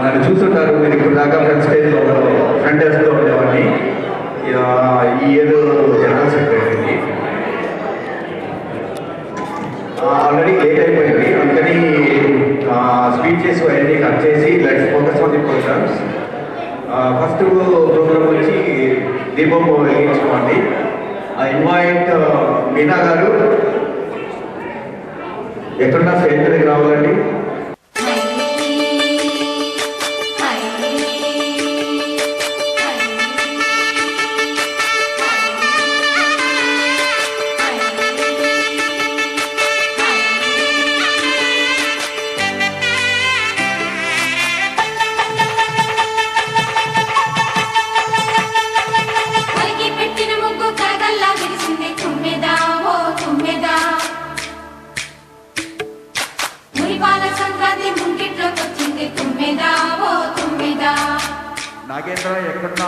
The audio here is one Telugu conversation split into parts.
నన్ను చూస్తుంటారు మీరు ఇప్పుడు దాకా ఫ్రంట్ స్టేజ్లో ఫ్రంట్ డెస్క్లో ఉండేవాడిని. ఈ ఇయర్ జనరల్ సెక్రటరీకి ఆల్రెడీ లేట్ అయిపోయింది, అందుకని స్పీచెస్ అవన్నీ కట్ చేసి let's focus on the programs. First program వచ్చి దీపం వెలిగించుకోండి. ఐ ఇన్వైట్ మీనా గారు, ఎక్కడున్నా స్టేజ్ దగ్గర రావాలండి. నాగేంద్ర ఎక్కడున్నా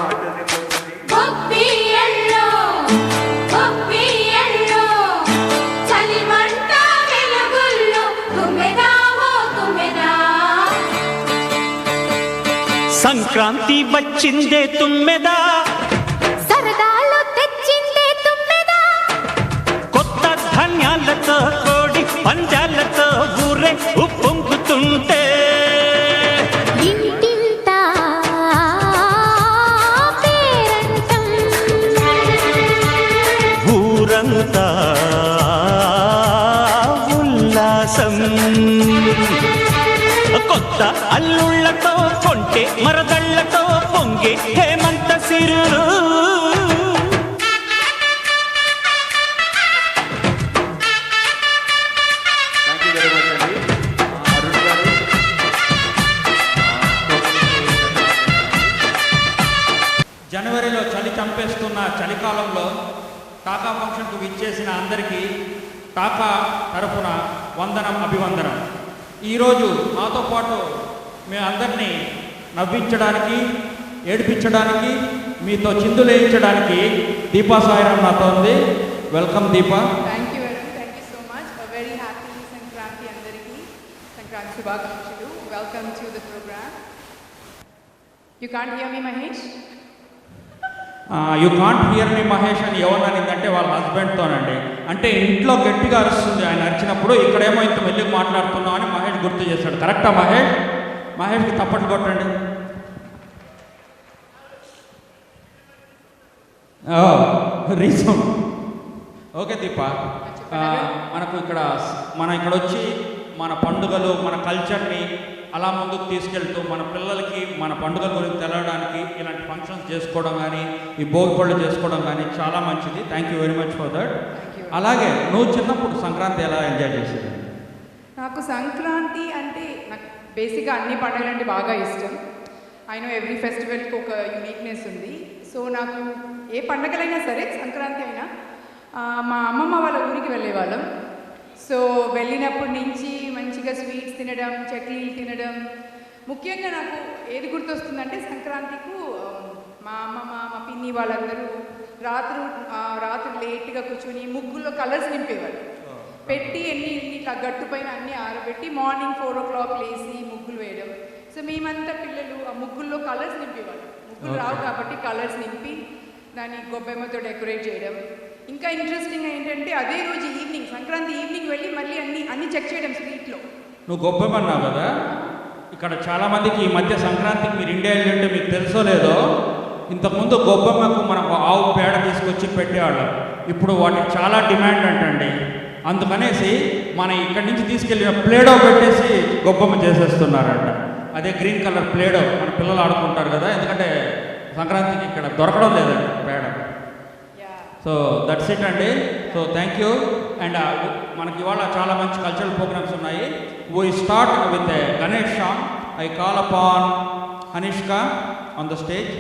సంక్రాంతి వచ్చిందే తుమ్మెదా, సరదాలు తెచ్చిందే తుమ్మెదా, కొత్త ధాన్యాలతో కోడి పంజాలతో ఊరే ఉప్పొంగుతుంటే ఇంటింటా పేరంటం, ఊరంతా ఉల్లాసం. కొత్త అల్లుళ్లతో కొంటే మరదళ్లతో పొంగే హేమంత సిరులు. జనవరిలో చలి చంపేస్తున్న చలికాలంలో టాకా ఫంక్షన్కు విచ్చేసిన అందరికీ టాకా తరఫున వందనం, అభివందనం. ఈరోజు మాతో పాటు మీ అందరినీ నవ్వించడానికి, ఏడిపించడానికి, మీతో చిందులేయించడానికి దీపా సాయిరామ్ నాతో ఉంది. Welcome Deepa. Thank you very much. Very happy Sankranti అందరికీ. సంక్రాంతి శుభాకాంక్షలు. Welcome to the program. You can't hear me Mahesh? You can't hear me Mahesh అని ఎవరినంటే వాళ్ళ హస్బెండ్తోనండి. అంటే ఇంట్లో గట్టిగా అరుస్తుంది ఆయన అరిచినప్పుడు, ఇక్కడేమో ఇంత మెల్లిగా మాట్లాడుతున్నాం అని మహేష్ గుర్తు చేశాడు. కరెక్టా మహేష్? మహేష్కి తప్పట్లు కొట్టండి. రీసౌండ్. ఓకే దీప, మనకు ఇక్కడ వచ్చి మన పండుగలు, మన కల్చర్ని అలా ముందుకు తీసుకెళ్తూ మన పిల్లలకి మన పండుగల గురించి తెలవడానికి ఇలాంటి ఫంక్షన్స్ చేసుకోవడం కానీ, ఈ భోగి పళ్ళు చేసుకోవడం కానీ చాలా మంచిది. Thank you very much for that. అలాగే నువ్వు చిన్నప్పుడు సంక్రాంతి ఎలా ఎంజాయ్ చేసేది? నాకు సంక్రాంతి అంటే నాకు బేసిక్గా అన్ని పండుగలు అంటే బాగా ఇష్టం. ఐ నో ఎవ్రీ ఫెస్టివల్కి ఒక యూనిక్నెస్ ఉంది. సో నాకు ఏ పండుగలైనా సరే, సంక్రాంతి అయినా మా అమ్మమ్మ వాళ్ళ ఊరికి వెళ్ళేవాళ్ళం. సో వెళ్ళినప్పటి నుంచి మంచిగా స్వీట్స్ తినడం, చక్లీలు తినడం. ముఖ్యంగా నాకు ఏది గుర్తొస్తుందంటే సంక్రాంతికు మా అమ్మమ్మ, మా పిన్ని వాళ్ళందరూ రాత్రి లేట్గా కూర్చొని ముగ్గుల్లో కలర్స్ నింపేవాళ్ళు. పెట్టి ఇట్లా గట్టు పైన అన్నీ ఆరబెట్టి మార్నింగ్ 4 o'clock లేసి ముగ్గులు వేయడం. సో మేమంతా పిల్లలు ఆ ముగ్గుల్లో కలర్స్ నింపేవాళ్ళం. ముగ్గులు రావు కాబట్టి కలర్స్ నింపి దాన్ని గొబ్బెమ్మతో డెకరేట్ చేయడం. ఇంకా ఇంట్రెస్టింగ్ ఏంటంటే అదే రోజు ఈవినింగ్, సంక్రాంతి ఈవినింగ్ వెళ్ళి మళ్ళీ అన్ని చెక్ చేయడం స్ట్రీట్లో. నువ్వు గొబ్బెమ్మన్నావు కదా, ఇక్కడ చాలామందికి ఈ మధ్య సంక్రాంతికి మీరు ఇండియా వెళ్ళంటే మీకు తెలుసో లేదో, ఇంతకుముందు గొబ్బెమ్మకు మనకు ఆవు పేడ తీసుకొచ్చి పెట్టేవాళ్ళం. ఇప్పుడు వాటికి చాలా డిమాండ్ అంటండి. అందుకనేసి మన ఇక్కడి నుంచి తీసుకెళ్ళిన ప్లేడో పెట్టేసి గొబ్బెమ్మ చేసేస్తున్నారంట. అదే గ్రీన్ కలర్ ప్లేడో మన పిల్లలు ఆడుకుంటారు కదా, ఎందుకంటే సంక్రాంతికి ఇక్కడ దొరకడం లేదండి పేడ. సో దట్స్ ఇట్ అండి. So thank you. అండ్ మనకి ఇవాళ చాలా మంచి కల్చరల్ ప్రోగ్రామ్స్ ఉన్నాయి. We start with Ganesh song. I call upon Hanishka on the stage.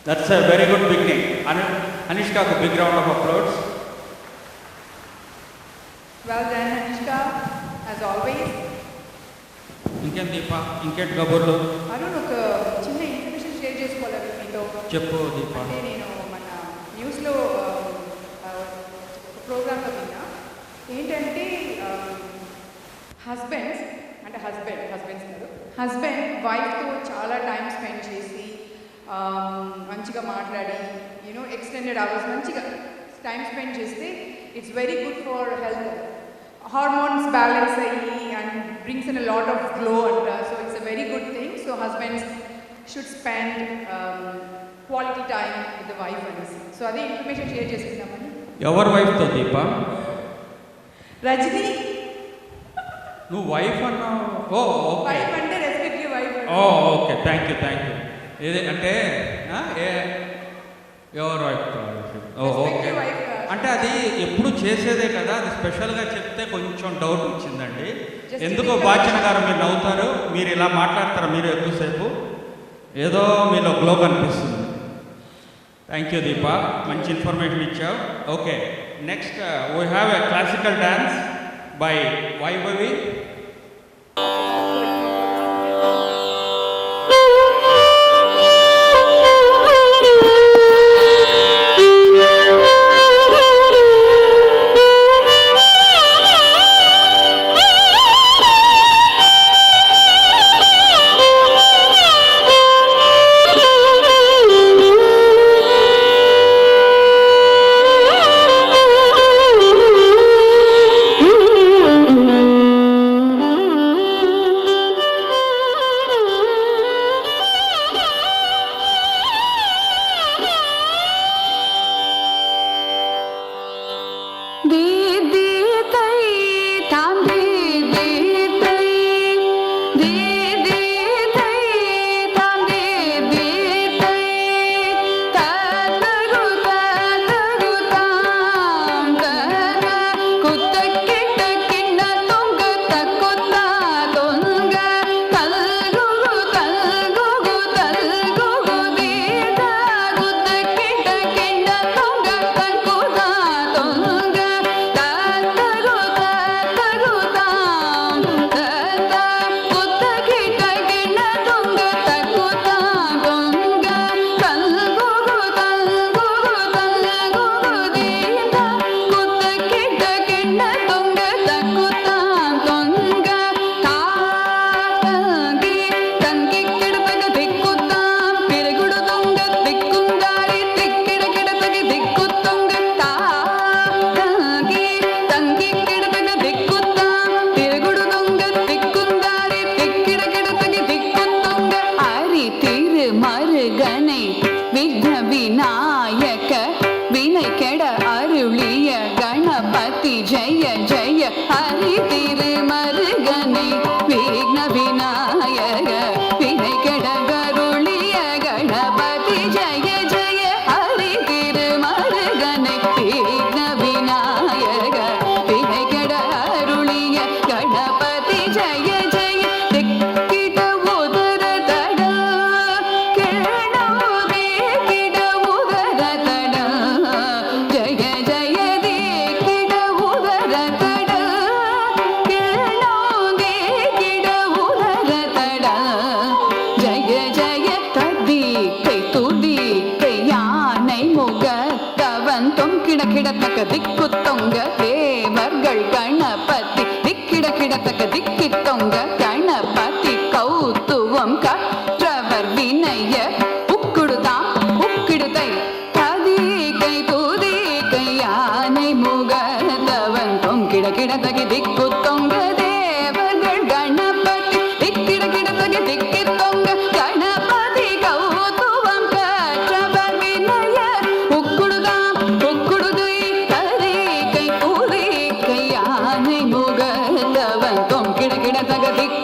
That's a very good beginning. అనుష్కకు big round of applause. Well done, Anushka, as always. ఇంకేం దీప, ఇంకేంటి కబుర్లు అరుణ్, ఒక చిన్న ఇన్ఫర్మేషన్ షేర్ చేసుకోవాలి మీతో. చెప్పు దీప. అంటే నేను మన న్యూస్లో ప్రోగ్రామ్లో విన్నా. ఏంటంటే హస్బెండ్ వైఫ్తో చాలా టైం స్పెండ్ చేసి మంచిగా మాట్లాడి ఎక్స్టెండెడ్ అవర్స్ మంచిగా టైం స్పెండ్ చేస్తే it's very good for health. Hormones balance అయ్యి and brings in a lot of glow అంట. So it's a very good thing. So husbands should spend quality time with the wife అనేసి. సో అదే ఇన్ఫర్మేషన్ షేర్ చేసుకుందామని. ఎవరి వైఫ్తో దీప? రజనీ. నువ్వు వైఫ్ అన్నావు. ఓ ఓకే, వైఫ్ అంటే respective wife. Oh okay, thank you. ఇది అంటే ఎవరు వైఫ్తో? ఓ ఓకే. అంటే అది ఎప్పుడు చేసేదే కదా, అది స్పెషల్గా చెప్తే కొంచెం డౌట్ వచ్చిందండి. ఎందుకో బాచన గారు మీరు నవ్వుతారు, మీరు ఇలా మాట్లాడతారు మీరు ఎక్కువసేపు, ఏదో మీలో గ్లో కనిపిస్తుంది. థ్యాంక్ యూ దీప, మంచి ఇన్ఫర్మేషన్ ఇచ్చావు. Okay, next we have a classical dance by Vaibhavi. Thank you.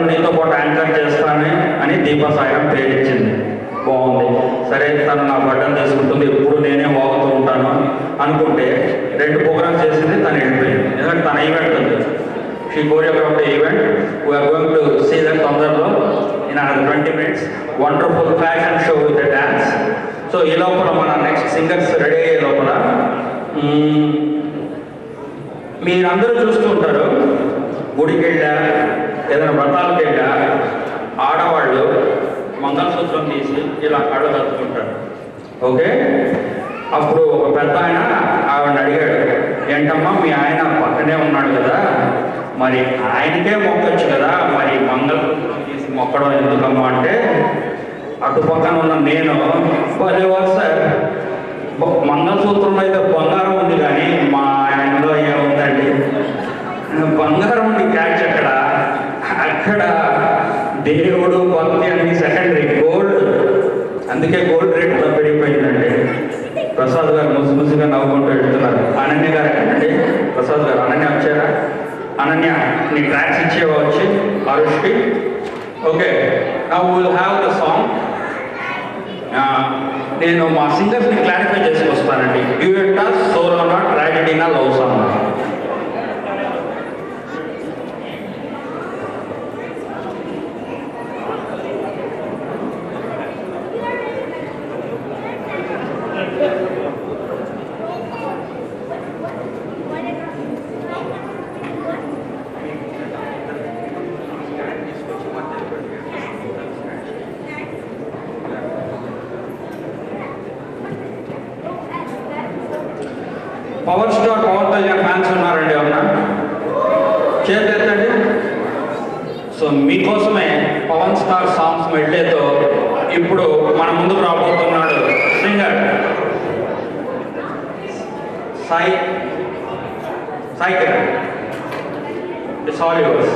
నీతో పాటు యాంకర్ చేస్తానే అని దీపా సాయిరాం పేరు ఇచ్చింది. బాగుంది, సరే తను నా బట్టలు తీసుకుంటుంది, ఎప్పుడు నేనే వాగుతూ ఉంటాను అనుకుంటే 2 ప్రోగ్రామ్స్ చేసింది, తను వెళ్ళిపోయింది. ఎందుకంటే తన ఈవెంట్ ఉంది. She choreograph event, we're going to see that తొందరలో in 20 minutes. Wonderful fashion show with dance. So ఈ లోపల మన నెక్స్ట్ సింగర్స్ రెడీ అయ్యే లోపల మీరందరూ చూస్తూ ఉంటారు, గుడికి వెళ్ళా ఏదైనా వ్రతాలకు వెళ్ళా ఆడవాళ్ళు మంగళసూత్రం తీసి ఇలా కళ్ళు కట్టుకుంటారు. ఓకే, అప్పుడు ఒక పెద్ద ఆయన ఆవిడని అడిగాడు, ఏంటమ్మా మీ ఆయన పక్కనే ఉన్నాడు కదా, మరి ఆయనకే మొక్కచ్చు కదా, మరి మంగళసూత్రం తీసి మొక్కడం ఎందుకమ్మా అంటే, అటు పక్కన ఉన్న నేను సార్ మంగళసూత్రంలో అయితే బంగారం ఉంది కానీ మా ఆయనలో ఏముందండి, బంగారం ఉంది క్యాచ్ అక్కడ దేవుడు భక్తి అన్ని సెకండరీ, గోల్డ్. అందుకే గోల్డ్ రేట్ అలా పెరిగిపోయిందండి. ప్రసాద్ గారు ముసిముసిగా నవ్వుకుంటూ వెళ్తున్నారు. అనన్య గారు ఎక్కడండి? ప్రసాద్ గారు, అనన్య వచ్చారా? అనన్య నీ ట్రాక్స్ ఇచ్చేవా వచ్చి అరుష్కి? Okay, now will have the song. నేను మా సింగర్స్ని క్లారిఫై చేసుకొస్తానండి. డ్యూయెట్టా, సోలోనా, ట్రాజెడీనా, love song? Power star Pawan Kalyan fans ఉన్నారండి, అవునా? చేతండి. సో మీకోసమే పవన్ స్టార్ సాంగ్స్ మెడ్లేతో ఇప్పుడు మన ముందుకు రాబోతున్నాడు singer Sai Kiran. It's all yours.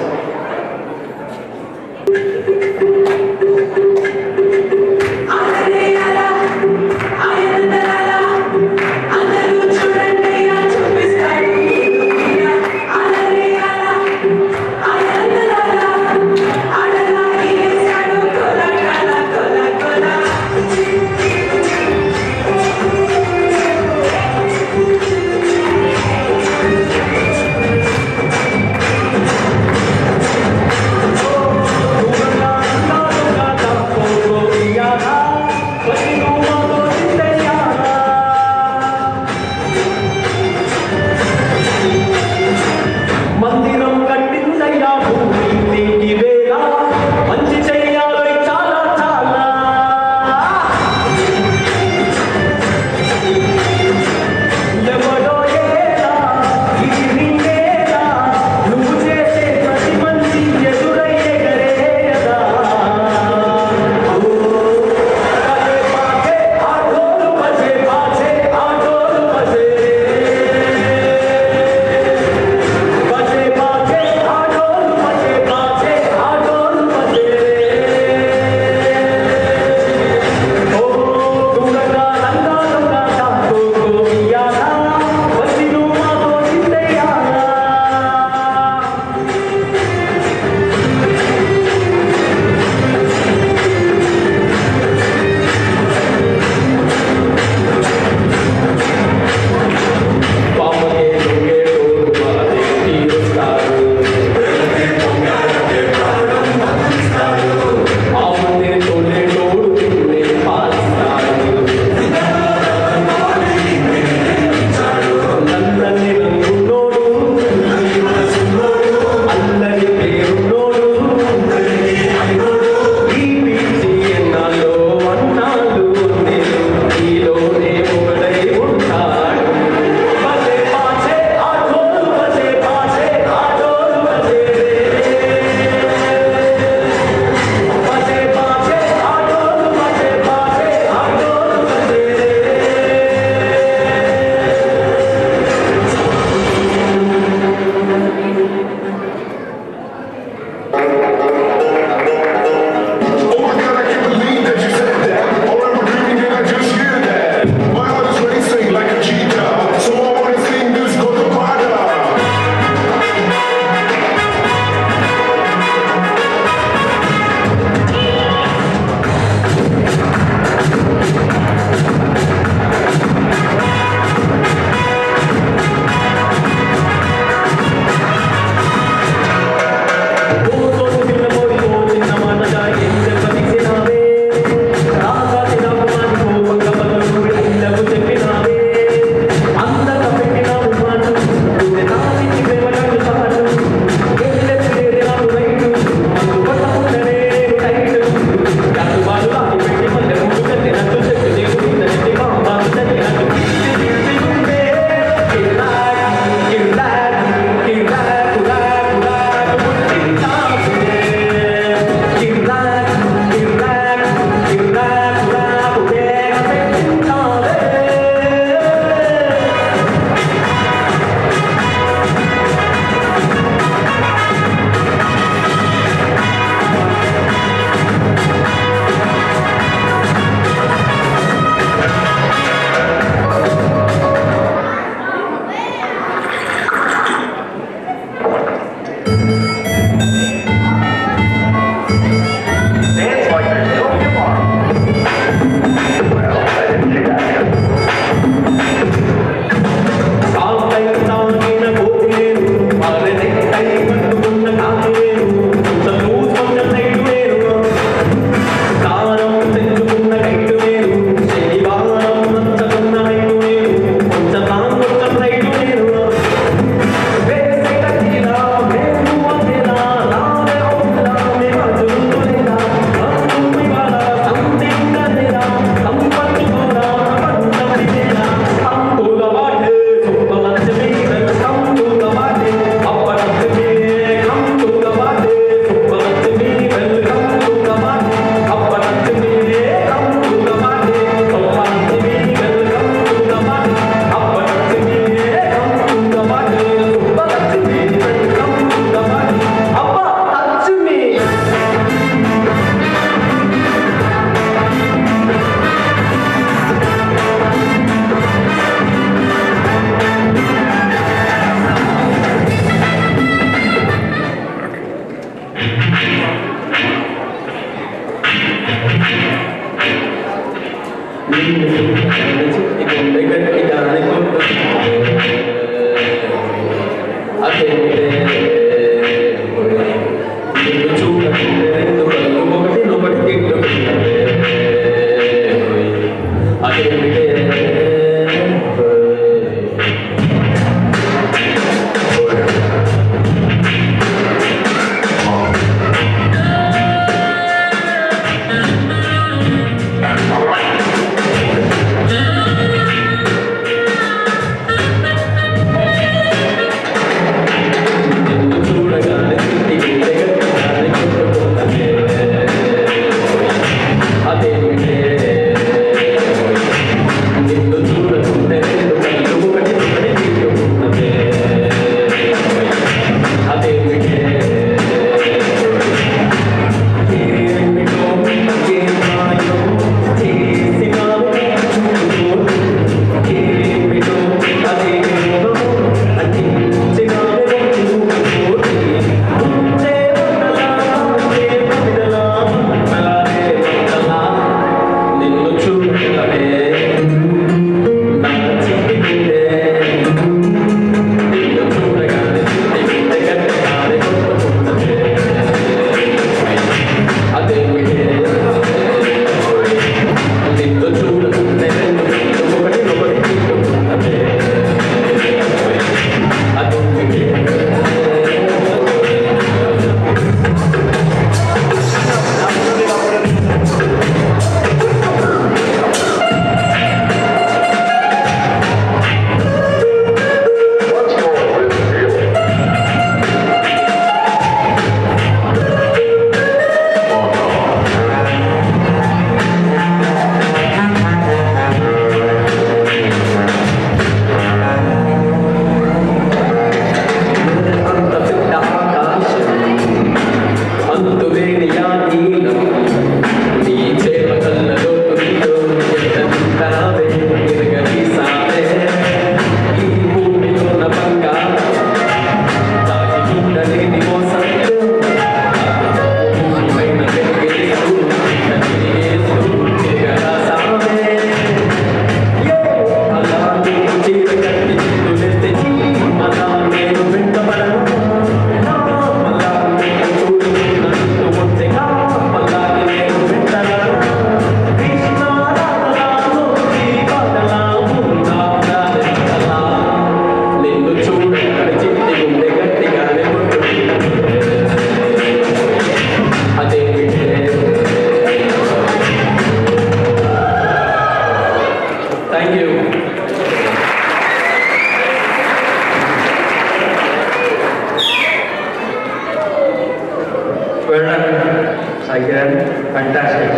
Fantastic.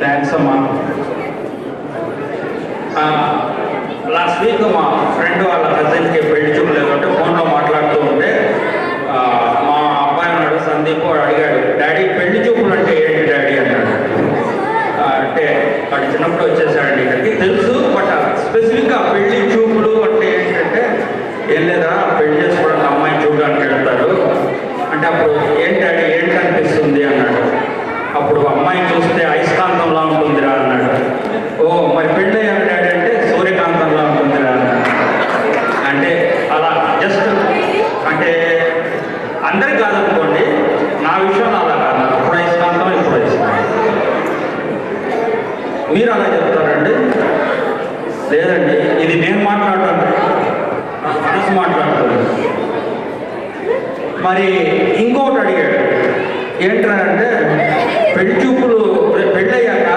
Thanks అమ్మా. లాస్ట్ వీక్ మా ఫ్రెండ్ వాళ్ళ కజిన్కి పెళ్లి చూపు లేదంటే ఫోన్లో మాట్లాడుతూ ఉంటే మా అబ్బాయి ఉన్నాడు సందీప్, వాడు అడిగాడు, డాడీ పెళ్లి చూపులు అంటే ఏంటి డాడీ అన్నాడు. అంటే వాడు చిన్నప్పుడు వచ్చేసాడండి ఇక్కడికి, తెలుసు బట్ స్పెసిఫిక్గా పెళ్లి చూపులు అంటే ఏంటంటే ఏం లేదా పెళ్లి చేసుకోవడానికి అమ్మాయిని చూడడానికి వెళ్తారు అంటే, అప్పుడు ఏంటి డాడీ ఏంటి అనిపిస్తుంది అన్నాడు. అప్పుడు అమ్మాయిని చూస్తే అయస్కాంతంలా ఉంటుందిరా అన్నాడు. ఓ మరి పెళ్ళి అయ్యాను డాడీ అంటే సూర్యకాంతంలా ఉంటుందిరా అన్నాడు. అంటే అలా జస్ట్ అంటే అందరికి కాదనుకోండి, నా విషయంలో అలా కాదు, అప్పుడు అయస్కాంతం ఇప్పుడు అయస్కాంతం. మీరు అలా చెప్తారండి? లేదండి, ఇది నేను మాట్లాడతాను, మనసు మాట్లాడుతుంది. మరి ఇంకొకటి అడిగాడు, ఏంట్రా అంటే పెళ్లి చూపులు పెళ్ళయ్యాక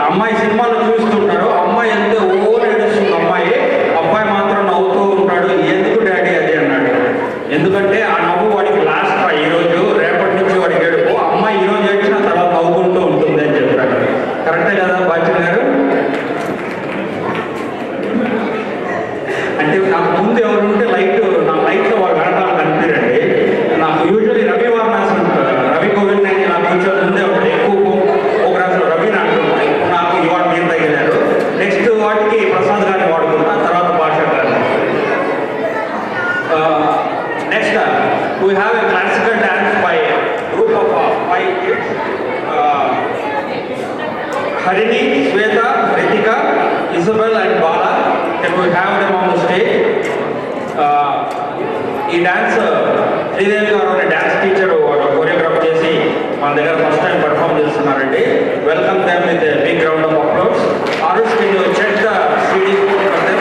అమ్మాయి సినిమాలో చూస్తుంటారు, అమ్మాయి ఎంత ఓ ఏడుస్తుంది అమ్మాయి, అబ్బాయి మాత్రం నవ్వుతూ ఉంటాడు, ఎందుకు డాడీ అది అన్నాడు. ఎందుకంటే ఆ నవ్వు వాడికి లాస్ట్, ఈరోజు రేపటి నుంచి వాడికి ఏడుపు, అమ్మాయి ఈరోజు ఏడ్చిన తర్వాత నవ్వుకుంటూ ఉంటుంది అని చెప్పాడు. కరెక్టే కదా బాధ్యత గారు? అంటే నాకు ముందు ఎవరు ఉంటే నా లైట్లో వాళ్ళు వెనకాల కనిపించండి. నాకు యూజువల్లీ రవి వారణాసి రవి కోవింద్ అని నా ఫ్యూచర్ ముందే ఒకటి ఎక్కువ ప్రోగ్రామ్స్లో రవిని అంటున్నాను. ఇప్పుడు నాకు ఇవాళ మీరు తగిలారు, నెక్స్ట్ వాటికి ప్రసాద్ గారిని వాడుకుంటా, తర్వాత భాష గారిని. Next we have a classical dance by group of 5 kids. Harini, Sweta, Ritika, Isabel and Bala. Can we have them on the stage? ఈ dance Sridevi garu dance teacher choreograph చేసి మన దగ్గర ఫస్ట్ టైం పర్ఫామ్ చేస్తున్నారండి. Welcome them with big round of applause. RS can you check the CD for them?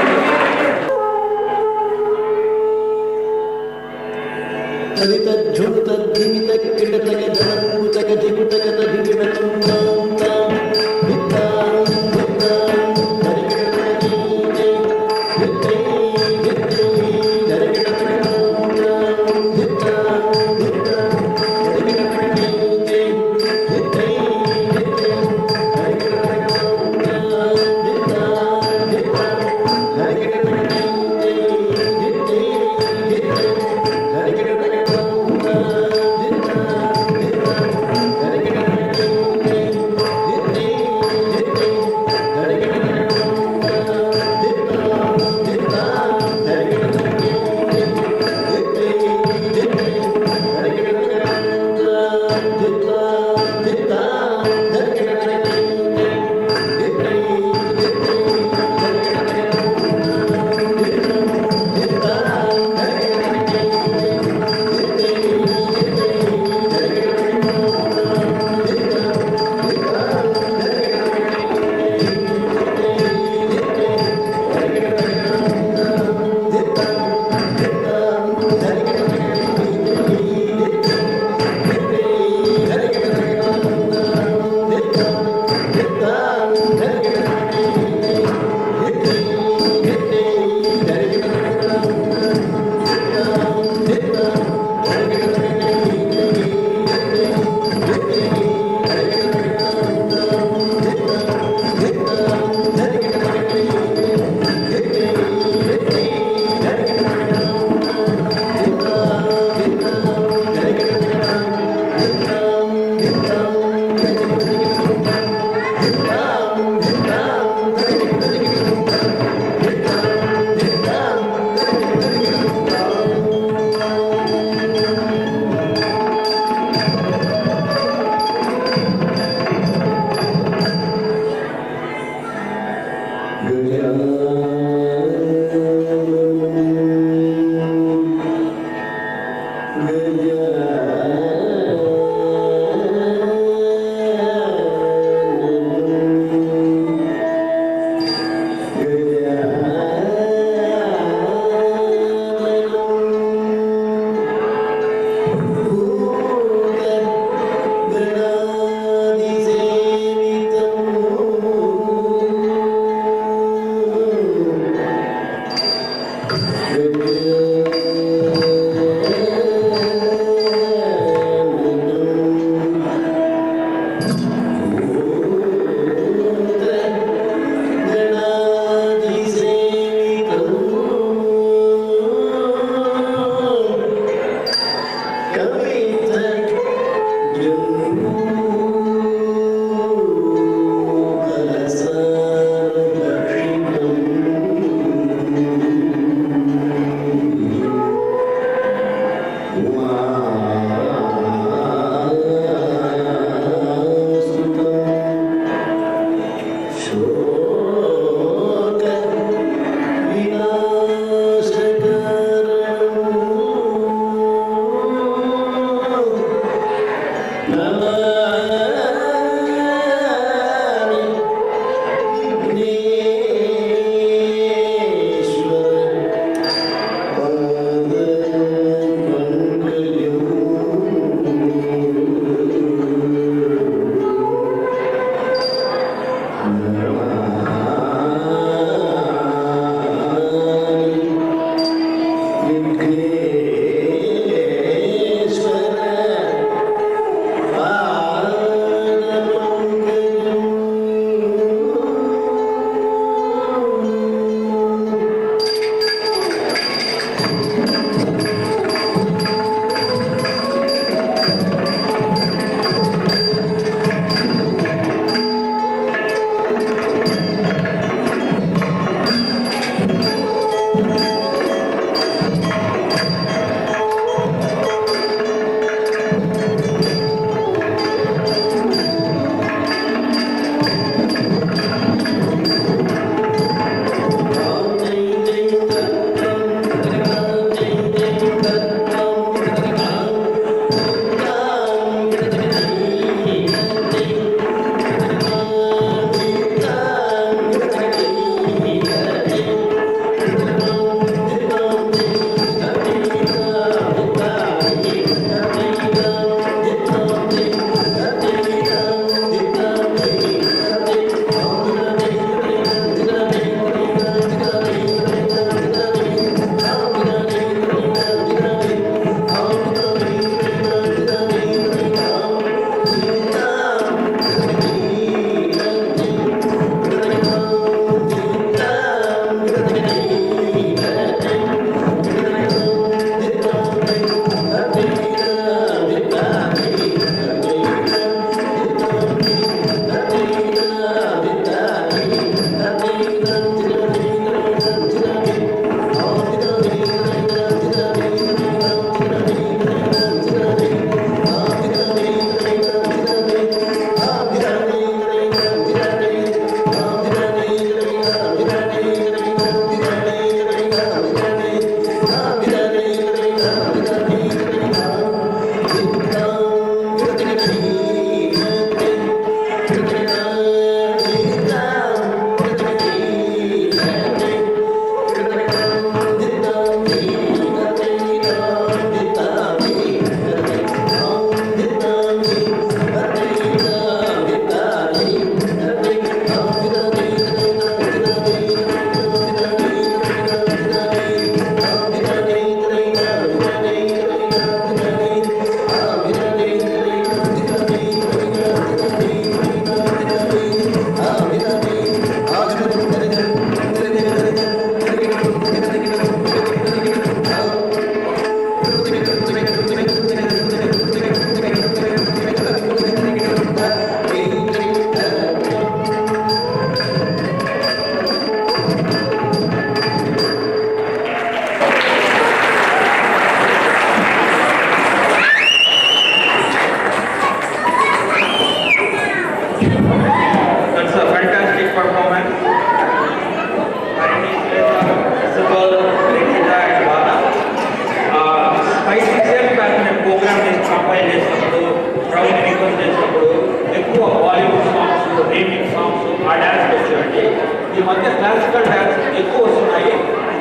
ఈ మధ్య క్లాసికల్ డ్యాన్స్ ఎక్కువ వస్తున్నాయి.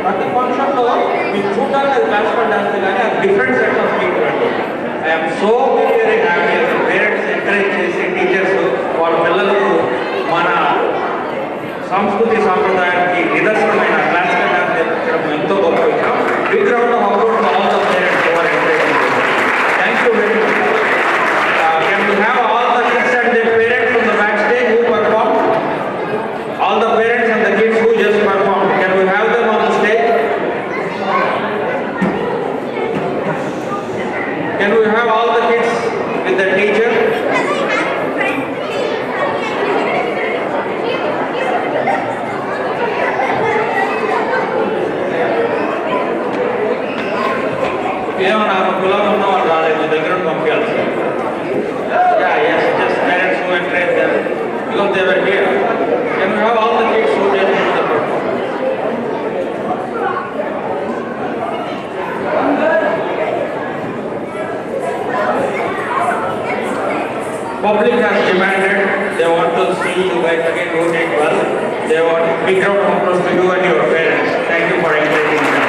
ప్రతి ఫంక్షన్లో మీరు చూడడానికి అది క్లాసికల్ డ్యాన్స్ కానీ అది డిఫరెంట్ సెట్ ఆఫ్ పీపుల్ అండి. I'm so very happy. Parents encourage చేసి టీచర్స్ వాళ్ళ పిల్లలకు మన సంస్కృతి సాంప్రదాయానికి నిదర్శనమైన క్లాసికల్ డ్యాన్స్ నేర్పించడం ఎంతో గొప్ప విషయం. Big round of approach all the parents for encouraging. Thank you very much. Can we have all the kids and their parents on the backstage who performed? All the parents and the kids who just performed. Can we have them on the stage? Can we you have all the kids with the teacher? ఏమో నాకు కులం ఉన్న వాళ్ళు రాలేదు దగ్గర పంపించాల్సి just parents who encourage them because they were here. Can you have all the kids who did the performance? Public has demanded, they want to see you guys again rotate well. They want big round of applause to you and your parents. Thank you for encouraging them.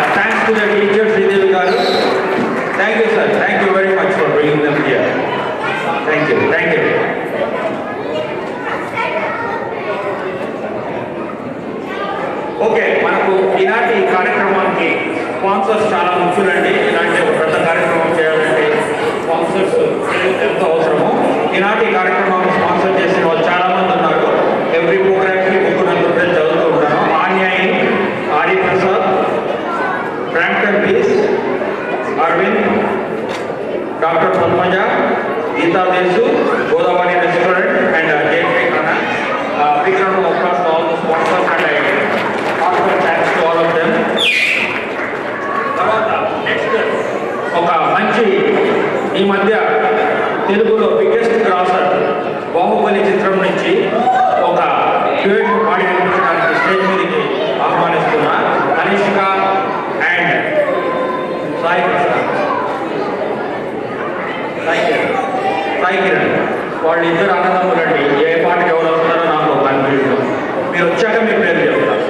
And thanks to the teachers, Sridevi Garu. Thank you, sir. Thank you very much for bringing them here. Thank you. Thank you. Okay మనకు ఈనాటి కార్యక్రమానికి స్పాన్సర్స్ చాలా ముఖ్యులండి. ఇలాంటి ఒక పెద్ద కార్యక్రమం చేయాలంటే స్పాన్సర్స్ ఎంతో అవసరము. ఈనాటి కార్యక్రమాన్ని స్పాన్సర్ చేసిన వాళ్ళు చాలా మంది ఉన్నారు. ఎవ్రీ ప్రోగ్రామ్కి ముగ్గురు నలుగురు పేరు చదువుతూ ఉంటాను. ఆన్యాయి, Arya Prasad, Brampton Peace, Aravind, doctor Padmaja, Geetha Deshu, Godavari restaurant and JP Kanna. Big round of applause to all the sponsors and I heartful thanks to all of them. తర్వాత నెక్స్ట్ ఒక మంచి ఈ మధ్య తెలుగులో బిగ్గెస్ట్ క్రాసర్ బాహుబలి చిత్రం నుంచి ఒక డ్యూయట్ పాడి వినిపించడానికి స్టేజ్ మీదకి ఆహ్వానిస్తున్న కనిష్క అండ్ సాయి ప్రసాద్, సాయి కిరణ్. వాళ్ళు ఇద్దరు అన్నదమ్ములండి. ఏ పాటకి ఎవరు వస్తారో నాకు కన్ఫ్యూజన్. మీరు వచ్చాక మీ పేరు చెప్తారు.